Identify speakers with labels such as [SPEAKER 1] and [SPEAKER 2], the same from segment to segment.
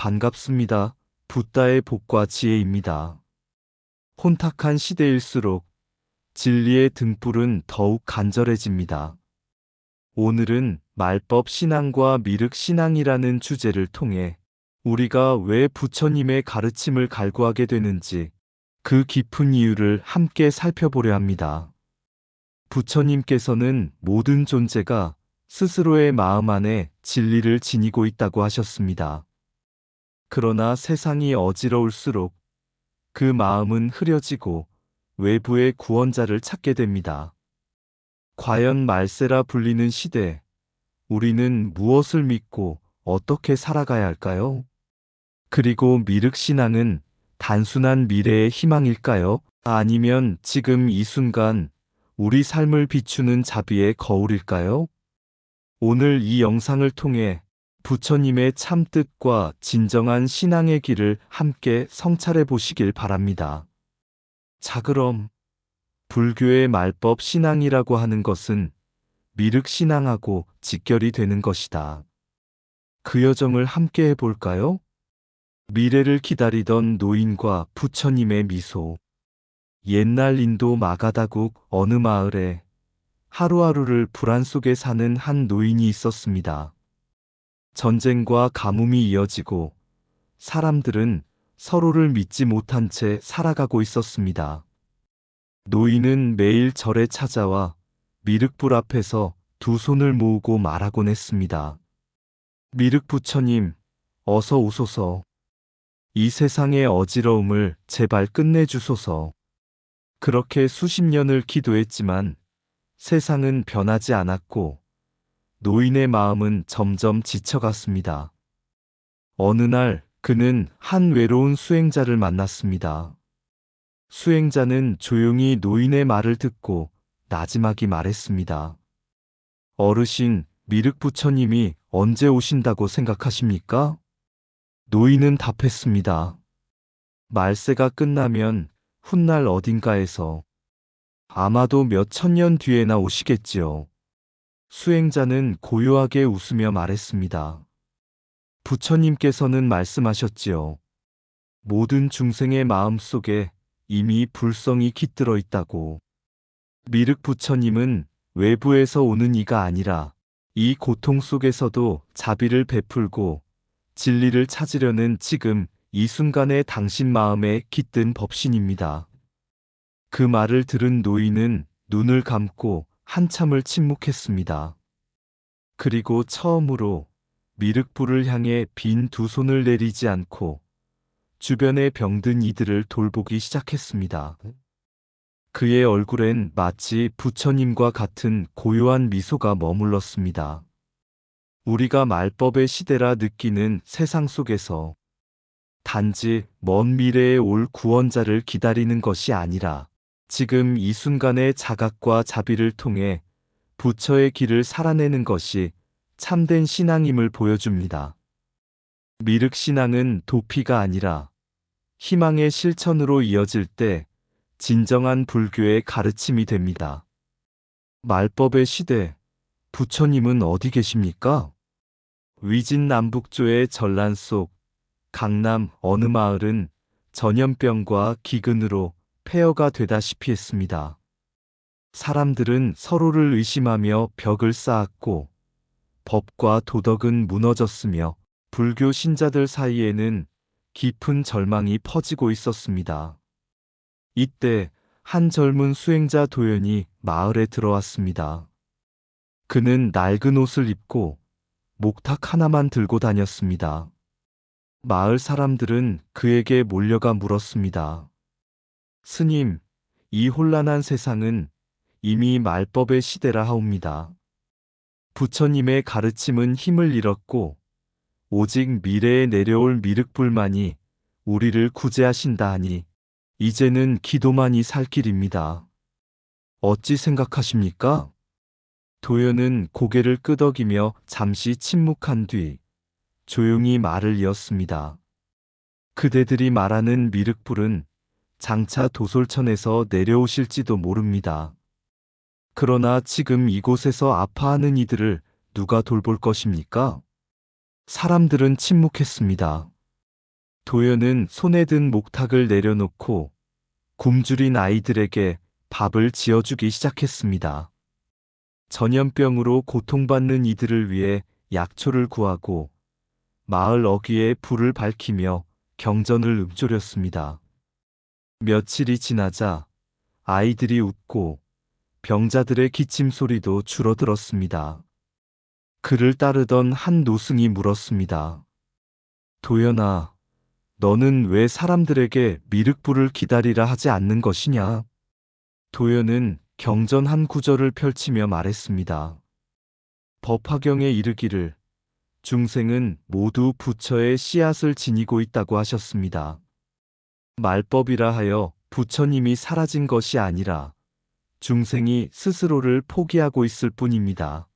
[SPEAKER 1] 반갑습니다. 붓다의 복과 지혜입니다. 혼탁한 시대일수록 진리의 등불은 더욱 간절해집니다. 오늘은 말법 신앙과 미륵 신앙이라는 주제를 통해 우리가 왜 부처님의 가르침을 갈구하게 되는지 그 깊은 이유를 함께 살펴보려 합니다. 부처님께서는 모든 존재가 스스로의 마음 안에 진리를 지니고 있다고 하셨습니다. 그러나 세상이 어지러울수록 그 마음은 흐려지고 외부의 구원자를 찾게 됩니다. 과연 말세라 불리는 시대, 우리는 무엇을 믿고 어떻게 살아가야 할까요? 그리고 미륵신앙은 단순한 미래의 희망일까요? 아니면 지금 이 순간 우리 삶을 비추는 자비의 거울일까요? 오늘 이 영상을 통해 부처님의 참뜻과 진정한 신앙의 길을 함께 성찰해 보시길 바랍니다. 자, 그럼 불교의 말법 신앙이라고 하는 것은 미륵 신앙하고 직결이 되는 것이다. 그 여정을 함께 해볼까요? 미래를 기다리던 노인과 부처님의 미소. 옛날 인도 마가다국 어느 마을에 하루하루를 불안 속에 사는 한 노인이 있었습니다. 전쟁과 가뭄이 이어지고 사람들은 서로를 믿지 못한 채 살아가고 있었습니다. 노인은 매일 절에 찾아와 미륵불 앞에서 두 손을 모으고 말하곤 했습니다. 미륵 부처님, 어서 오소서. 이 세상의 어지러움을 제발 끝내주소서. 그렇게 수십 년을 기도했지만 세상은 변하지 않았고 노인의 마음은 점점 지쳐갔습니다. 어느 날 그는 한 외로운 수행자를 만났습니다. 수행자는 조용히 노인의 말을 듣고 나지막이 말했습니다. 어르신, 미륵 부처님이 언제 오신다고 생각하십니까? 노인은 답했습니다. 말세가 끝나면 훗날 어딘가에서 아마도 몇 천년 뒤에나 오시겠지요. 수행자는 고요하게 웃으며 말했습니다. 부처님께서는 말씀하셨지요. 모든 중생의 마음 속에 이미 불성이 깃들어 있다고. 미륵 부처님은 외부에서 오는 이가 아니라 이 고통 속에서도 자비를 베풀고 진리를 찾으려는 지금 이 순간의 당신 마음에 깃든 법신입니다. 그 말을 들은 노인은 눈을 감고 한참을 침묵했습니다. 그리고 처음으로 미륵불을 향해 빈 두 손을 내리지 않고 주변에 병든 이들을 돌보기 시작했습니다. 그의 얼굴엔 마치 부처님과 같은 고요한 미소가 머물렀습니다. 우리가 말법의 시대라 느끼는 세상 속에서 단지 먼 미래에 올 구원자를 기다리는 것이 아니라 지금 이 순간의 자각과 자비를 통해 부처의 길을 살아내는 것이 참된 신앙임을 보여줍니다. 미륵 신앙은 도피가 아니라 희망의 실천으로 이어질 때 진정한 불교의 가르침이 됩니다. 말법의 시대, 부처님은 어디 계십니까? 위진남북조의 전란 속 강남 어느 마을은 전염병과 기근으로 폐허가 되다시피 했습니다. 사람들은 서로를 의심하며 벽을 쌓았고 법과 도덕은 무너졌으며 불교 신자들 사이에는 깊은 절망이 퍼지고 있었습니다. 이때 한 젊은 수행자 도연이 마을에 들어왔습니다. 그는 낡은 옷을 입고 목탁 하나만 들고 다녔습니다. 마을 사람들은 그에게 몰려가 물었습니다. 스님, 이 혼란한 세상은 이미 말법의 시대라 하옵니다. 부처님의 가르침은 힘을 잃었고 오직 미래에 내려올 미륵불만이 우리를 구제하신다 하니 이제는 기도만이 살 길입니다. 어찌 생각하십니까? 도연은 고개를 끄덕이며 잠시 침묵한 뒤 조용히 말을 이었습니다. 그대들이 말하는 미륵불은 장차 도솔천에서 내려오실지도 모릅니다. 그러나 지금 이곳에서 아파하는 이들을 누가 돌볼 것입니까? 사람들은 침묵했습니다. 도연은 손에 든 목탁을 내려놓고 굶주린 아이들에게 밥을 지어주기 시작했습니다. 전염병으로 고통받는 이들을 위해 약초를 구하고 마을 어귀에 불을 밝히며 경전을 읊조렸습니다. 며칠이 지나자 아이들이 웃고 병자들의 기침 소리도 줄어들었습니다. 그를 따르던 한 노승이 물었습니다. 도연아, 너는 왜 사람들에게 미륵불을 기다리라 하지 않는 것이냐? 도연은 경전 한 구절을 펼치며 말했습니다. 법화경에 이르기를 중생은 모두 부처의 씨앗을 지니고 있다고 하셨습니다. 말법이라 하여 부처님이 사라진 것이 아니라 중생이 스스로를 포기하고 있을 뿐입니다.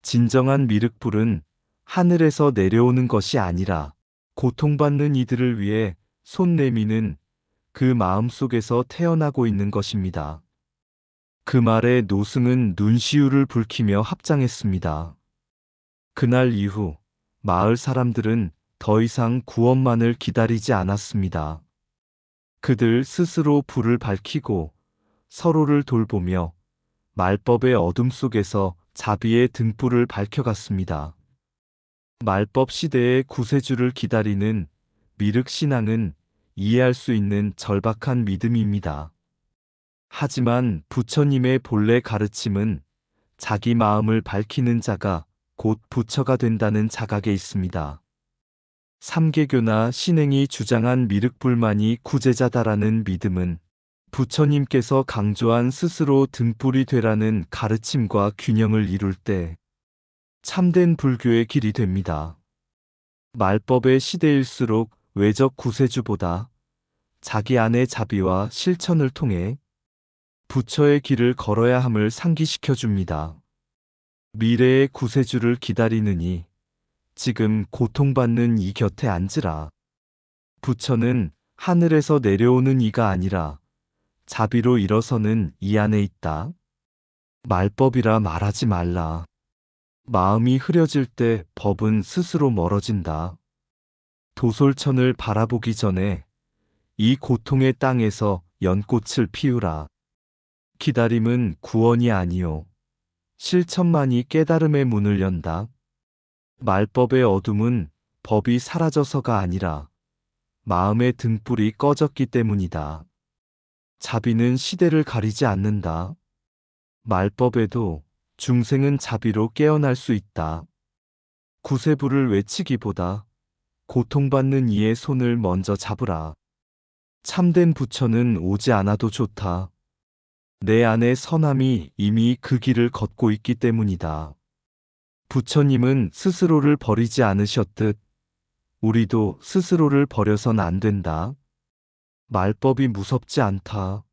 [SPEAKER 1] 진정한 미륵불은 하늘에서 내려오는 것이 아니라 고통받는 이들을 위해 손 내미는 그 마음 속에서 태어나고 있는 것입니다. 그 말에 노승은 눈시울을 붉히며 합장했습니다. 그날 이후 마을 사람들은 더 이상 구원만을 기다리지 않았습니다. 그들 스스로 불을 밝히고 서로를 돌보며 말법의 어둠 속에서 자비의 등불을 밝혀갔습니다. 말법 시대의 구세주를 기다리는 미륵신앙은 이해할 수 있는 절박한 믿음입니다. 하지만 부처님의 본래 가르침은 자기 마음을 밝히는 자가 곧 부처가 된다는 자각에 있습니다. 삼계교나 신행이 주장한 미륵불만이 구제자다라는 믿음은 부처님께서 강조한 스스로 등불이 되라는 가르침과 균형을 이룰 때 참된 불교의 길이 됩니다. 말법의 시대일수록 외적 구세주보다 자기 안의 자비와 실천을 통해 부처의 길을 걸어야 함을 상기시켜 줍니다. 미래의 구세주를 기다리느니 지금 고통받는 이 곁에 앉으라. 부처는 하늘에서 내려오는 이가 아니라 자비로 일어서는 이 안에 있다. 말법이라 말하지 말라. 마음이 흐려질 때 법은 스스로 멀어진다. 도솔천을 바라보기 전에 이 고통의 땅에서 연꽃을 피우라. 기다림은 구원이 아니요 실천만이 깨달음의 문을 연다. 말법의 어둠은 법이 사라져서가 아니라 마음의 등불이 꺼졌기 때문이다. 자비는 시대를 가리지 않는다. 말법에도 중생은 자비로 깨어날 수 있다. 구세불을 외치기보다 고통받는 이의 손을 먼저 잡으라. 참된 부처는 오지 않아도 좋다. 내 안의 선함이 이미 그 길을 걷고 있기 때문이다. 부처님은 스스로를 버리지 않으셨듯 우리도 스스로를 버려선 안 된다. 말법이 무섭지 않다.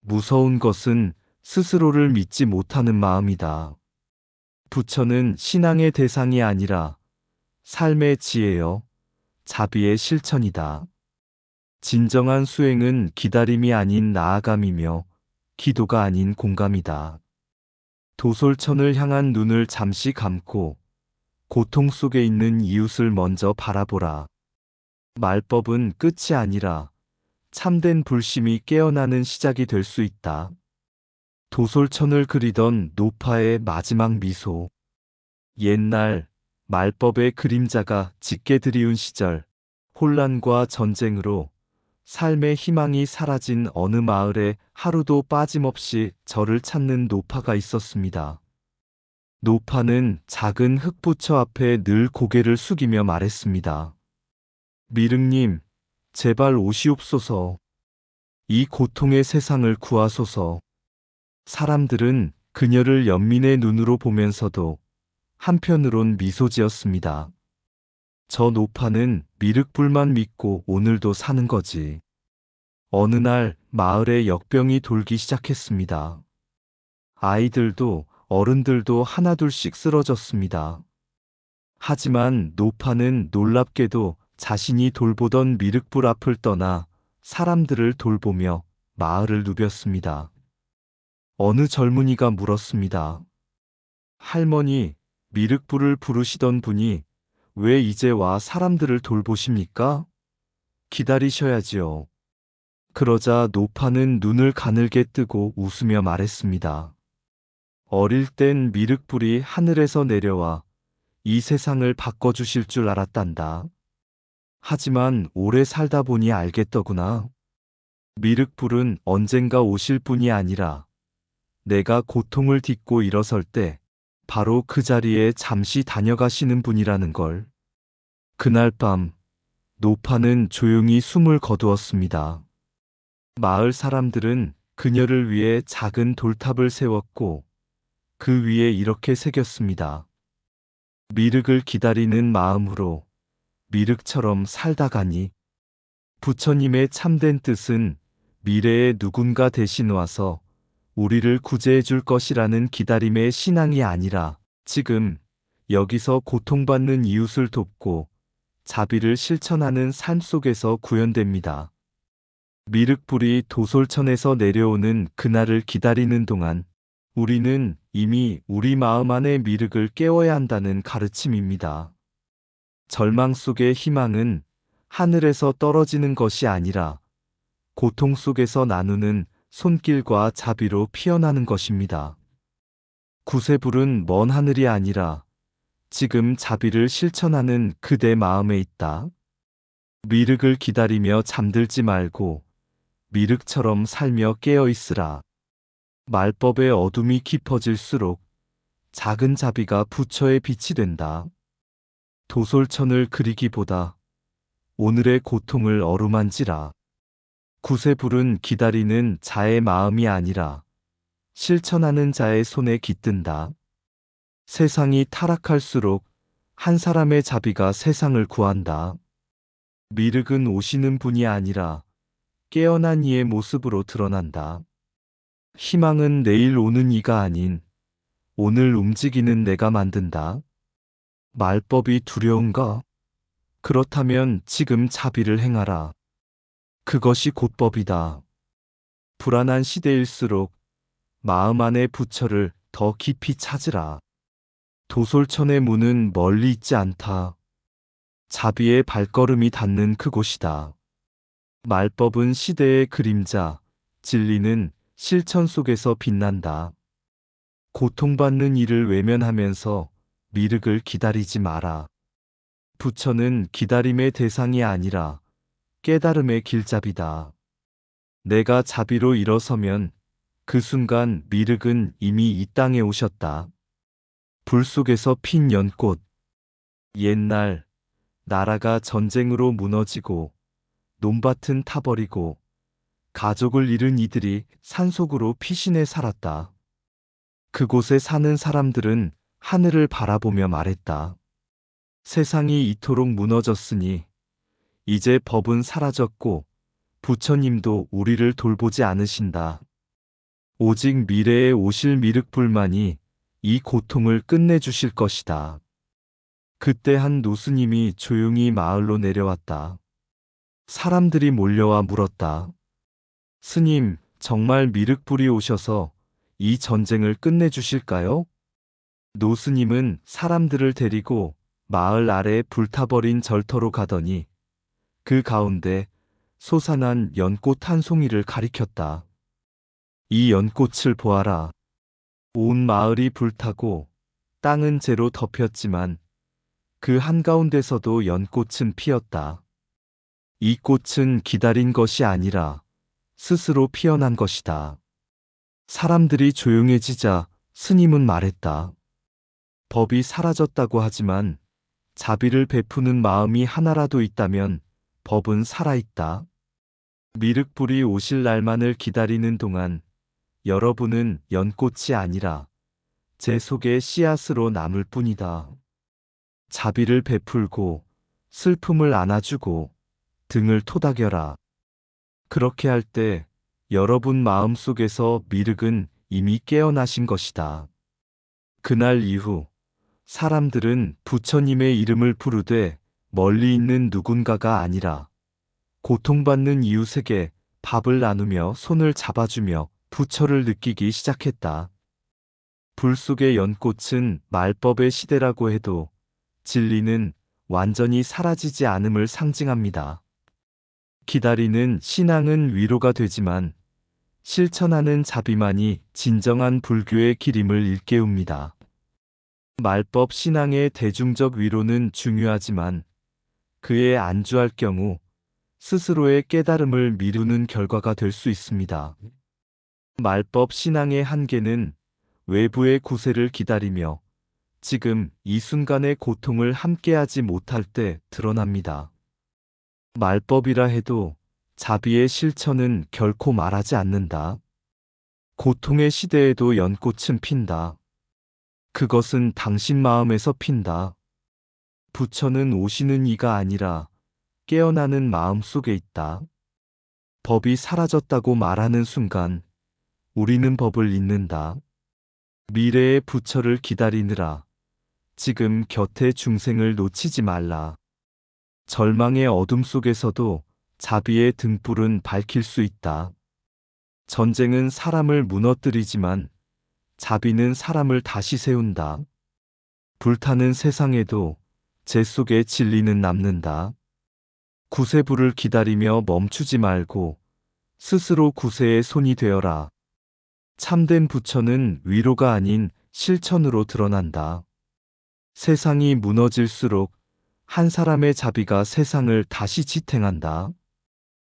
[SPEAKER 1] 무서운 것은 스스로를 믿지 못하는 마음이다. 부처는 신앙의 대상이 아니라 삶의 지혜여 자비의 실천이다. 진정한 수행은 기다림이 아닌 나아감이며 기도가 아닌 공감이다. 도솔천을 향한 눈을 잠시 감고 고통 속에 있는 이웃을 먼저 바라보라. 말법은 끝이 아니라 참된 불심이 깨어나는 시작이 될 수 있다. 도솔천을 그리던 노파의 마지막 미소. 옛날 말법의 그림자가 짙게 드리운 시절, 혼란과 전쟁으로 삶의 희망이 사라진 어느 마을에 하루도 빠짐없이 절을 찾는 노파가 있었습니다. 노파는 작은 흙부처 앞에 늘 고개를 숙이며 말했습니다. 미륵님, 제발 오시옵소서. 이 고통의 세상을 구하소서. 사람들은 그녀를 연민의 눈으로 보면서도 한편으론 미소 지었습니다. 저 노파는 미륵불만 믿고 오늘도 사는 거지. 어느 날 마을에 역병이 돌기 시작했습니다. 아이들도 어른들도 하나둘씩 쓰러졌습니다. 하지만 노파는 놀랍게도 자신이 돌보던 미륵불 앞을 떠나 사람들을 돌보며 마을을 누볐습니다. 어느 젊은이가 물었습니다. 할머니, 미륵불을 부르시던 분이 왜 이제 와 사람들을 돌보십니까? 기다리셔야지요. 그러자 노파는 눈을 가늘게 뜨고 웃으며 말했습니다. 어릴 땐 미륵불이 하늘에서 내려와 이 세상을 바꿔주실 줄 알았단다. 하지만 오래 살다 보니 알겠더구나. 미륵불은 언젠가 오실 분이 아니라 내가 고통을 딛고 일어설 때 바로 그 자리에 잠시 다녀가시는 분이라는 걸. 그날 밤 노파는 조용히 숨을 거두었습니다. 마을 사람들은 그녀를 위해 작은 돌탑을 세웠고 그 위에 이렇게 새겼습니다. 미륵을 기다리는 마음으로 미륵처럼 살다 가니. 부처님의 참된 뜻은 미래에 누군가 대신 와서 우리를 구제해 줄 것이라는 기다림의 신앙이 아니라 지금 여기서 고통받는 이웃을 돕고 자비를 실천하는 삶 속에서 구현됩니다. 미륵불이 도솔천에서 내려오는 그날을 기다리는 동안 우리는 이미 우리 마음 안의 미륵을 깨워야 한다는 가르침입니다. 절망 속의 희망은 하늘에서 떨어지는 것이 아니라 고통 속에서 나누는 손길과 자비로 피어나는 것입니다. 구세불은 먼 하늘이 아니라 지금 자비를 실천하는 그대 마음에 있다. 미륵을 기다리며 잠들지 말고 미륵처럼 살며 깨어 있으라. 말법의 어둠이 깊어질수록 작은 자비가 부처의 빛이 된다. 도솔천을 그리기보다 오늘의 고통을 어루만지라. 구세불은 기다리는 자의 마음이 아니라 실천하는 자의 손에 깃든다. 세상이 타락할수록 한 사람의 자비가 세상을 구한다. 미륵은 오시는 분이 아니라 깨어난 이의 모습으로 드러난다. 희망은 내일 오는 이가 아닌 오늘 움직이는 내가 만든다. 말법이 두려운가? 그렇다면 지금 자비를 행하라. 그것이 곧 법이다. 불안한 시대일수록 마음 안의 부처를 더 깊이 찾으라. 도솔천의 문은 멀리 있지 않다. 자비의 발걸음이 닿는 그곳이다. 말법은 시대의 그림자, 진리는 실천 속에서 빛난다. 고통받는 이를 외면하면서 미륵을 기다리지 마라. 부처는 기다림의 대상이 아니라 깨달음의 길잡이다. 내가 자비로 일어서면 그 순간 미륵은 이미 이 땅에 오셨다. 불 속에서 핀 연꽃. 옛날 나라가 전쟁으로 무너지고 논밭은 타버리고 가족을 잃은 이들이 산속으로 피신해 살았다. 그곳에 사는 사람들은 하늘을 바라보며 말했다. 세상이 이토록 무너졌으니 이제 법은 사라졌고 부처님도 우리를 돌보지 않으신다. 오직 미래에 오실 미륵불만이 이 고통을 끝내주실 것이다. 그때 한 노스님이 조용히 마을로 내려왔다. 사람들이 몰려와 물었다. 스님, 정말 미륵불이 오셔서 이 전쟁을 끝내주실까요? 노스님은 사람들을 데리고 마을 아래 불타버린 절터로 가더니 그 가운데 솟아난 연꽃 한 송이를 가리켰다. 이 연꽃을 보아라. 온 마을이 불타고 땅은 재로 덮였지만 그 한가운데서도 연꽃은 피었다. 이 꽃은 기다린 것이 아니라 스스로 피어난 것이다. 사람들이 조용해지자 스님은 말했다. 법이 사라졌다고 하지만 자비를 베푸는 마음이 하나라도 있다면 법은 살아있다. 미륵불이 오실 날만을 기다리는 동안 여러분은 연꽃이 아니라 제 속의 씨앗으로 남을 뿐이다. 자비를 베풀고 슬픔을 안아주고 등을 토닥여라. 그렇게 할 때 여러분 마음 속에서 미륵은 이미 깨어나신 것이다. 그날 이후 사람들은 부처님의 이름을 부르되 멀리 있는 누군가가 아니라 고통받는 이웃에게 밥을 나누며 손을 잡아주며 부처를 느끼기 시작했다. 불 속의 연꽃은 말법의 시대라고 해도 진리는 완전히 사라지지 않음을 상징합니다. 기다리는 신앙은 위로가 되지만 실천하는 자비만이 진정한 불교의 길임을 일깨웁니다. 말법 신앙의 대중적 위로는 중요하지만 그에 안주할 경우 스스로의 깨달음을 미루는 결과가 될 수 있습니다. 말법 신앙의 한계는 외부의 구세를 기다리며 지금 이 순간의 고통을 함께하지 못할 때 드러납니다. 말법이라 해도 자비의 실천은 결코 말하지 않는다. 고통의 시대에도 연꽃은 핀다. 그것은 당신 마음에서 핀다. 부처는 오시는 이가 아니라 깨어나는 마음 속에 있다. 법이 사라졌다고 말하는 순간 우리는 법을 잊는다. 미래의 부처를 기다리느라 지금 곁의 중생을 놓치지 말라. 절망의 어둠 속에서도 자비의 등불은 밝힐 수 있다. 전쟁은 사람을 무너뜨리지만 자비는 사람을 다시 세운다. 불타는 세상에도 재 속에 진리는 남는다. 구세불을 기다리며 멈추지 말고 스스로 구세의 손이 되어라. 참된 부처는 위로가 아닌 실천으로 드러난다. 세상이 무너질수록 한 사람의 자비가 세상을 다시 지탱한다.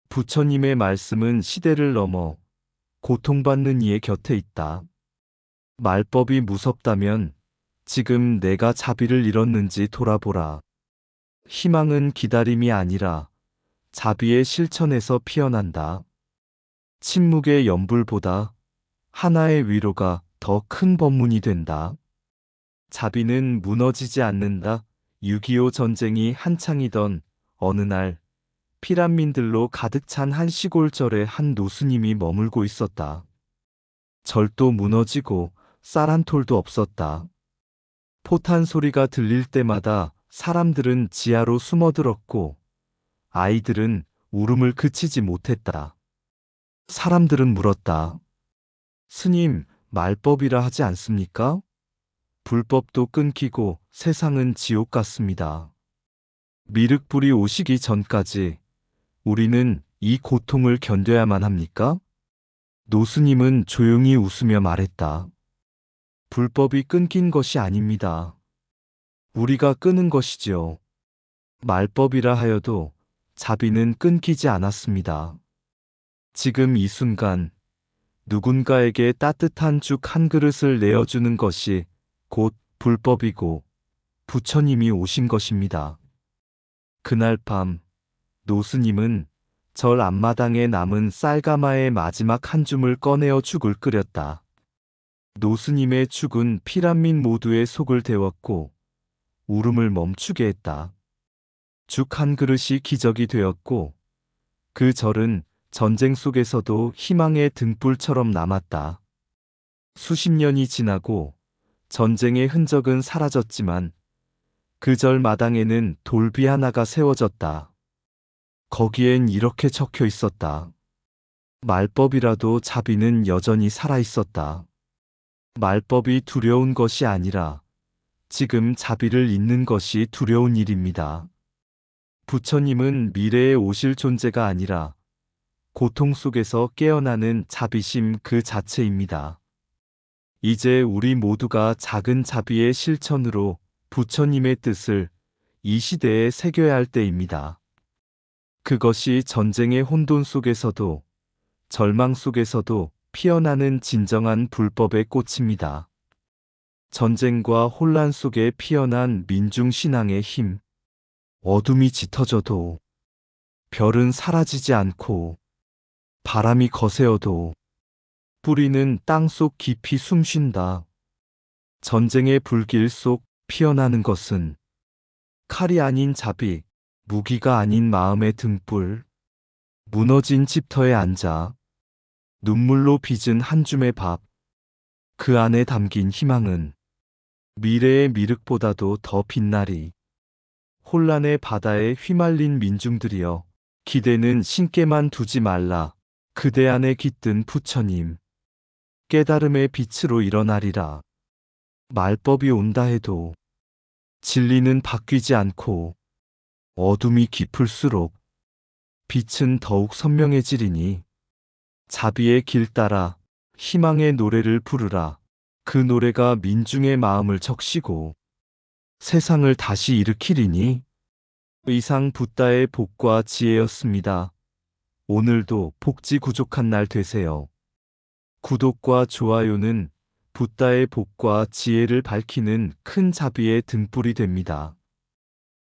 [SPEAKER 1] 부처님의 말씀은 시대를 넘어 고통받는 이의 곁에 있다. 말법이 무섭다면 지금 내가 자비를 잃었는지 돌아보라. 희망은 기다림이 아니라 자비의 실천에서 피어난다. 침묵의 연불보다 하나의 위로가 더 큰 법문이 된다. 자비는 무너지지 않는다. 6.25 전쟁이 한창이던 어느 날 피란민들로 가득 찬 한 시골절에 한 노스님이 머물고 있었다. 절도 무너지고 쌀 한 톨도 없었다. 포탄 소리가 들릴 때마다 사람들은 지하로 숨어들었고 아이들은 울음을 그치지 못했다. 사람들은 물었다. 스님, 말법이라 하지 않습니까? 불법도 끊기고 세상은 지옥 같습니다. 미륵불이 오시기 전까지 우리는 이 고통을 견뎌야만 합니까? 노스님은 조용히 웃으며 말했다. 불법이 끊긴 것이 아닙니다. 우리가 끊은 것이지요. 말법이라 하여도 자비는 끊기지 않았습니다. 지금 이 순간 누군가에게 따뜻한 죽 한 그릇을 내어주는 것이 곧 불법이고 부처님이 오신 것입니다. 그날 밤 노스님은 절 앞마당에 남은 쌀가마의 마지막 한 줌을 꺼내어 죽을 끓였다. 노스님의 죽은 피란민 모두의 속을 데웠고 울음을 멈추게 했다. 죽 한 그릇이 기적이 되었고 그 절은 전쟁 속에서도 희망의 등불처럼 남았다. 수십 년이 지나고 전쟁의 흔적은 사라졌지만 그 절 마당에는 돌비 하나가 세워졌다. 거기엔 이렇게 적혀 있었다. 말법이라도 자비는 여전히 살아 있었다. 말법이 두려운 것이 아니라 지금 자비를 잊는 것이 두려운 일입니다. 부처님은 미래에 오실 존재가 아니라 고통 속에서 깨어나는 자비심 그 자체입니다. 이제 우리 모두가 작은 자비의 실천으로 부처님의 뜻을 이 시대에 새겨야 할 때입니다. 그것이 전쟁의 혼돈 속에서도 절망 속에서도 피어나는 진정한 불법의 꽃입니다. 전쟁과 혼란 속에 피어난 민중신앙의 힘. 어둠이 짙어져도 별은 사라지지 않고 바람이 거세어도 뿌리는 땅속 깊이 숨쉰다. 전쟁의 불길 속 피어나는 것은 칼이 아닌 자비, 무기가 아닌 마음의 등불. 무너진 집터에 앉아 눈물로 빚은 한 줌의 밥. 그 안에 담긴 희망은 미래의 미륵보다도 더 빛나리. 혼란의 바다에 휘말린 민중들이여, 기대는 신께만 두지 말라. 그대 안에 깃든 부처님, 깨달음의 빛으로 일어나리라. 말법이 온다 해도 진리는 바뀌지 않고 어둠이 깊을수록 빛은 더욱 선명해지리니 자비의 길 따라 희망의 노래를 부르라. 그 노래가 민중의 마음을 적시고 세상을 다시 일으키리니. 이상 붓다의 복과 지혜였습니다. 오늘도 복지 구족한 날 되세요. 구독과 좋아요는 붓다의 복과 지혜를 밝히는 큰 자비의 등불이 됩니다.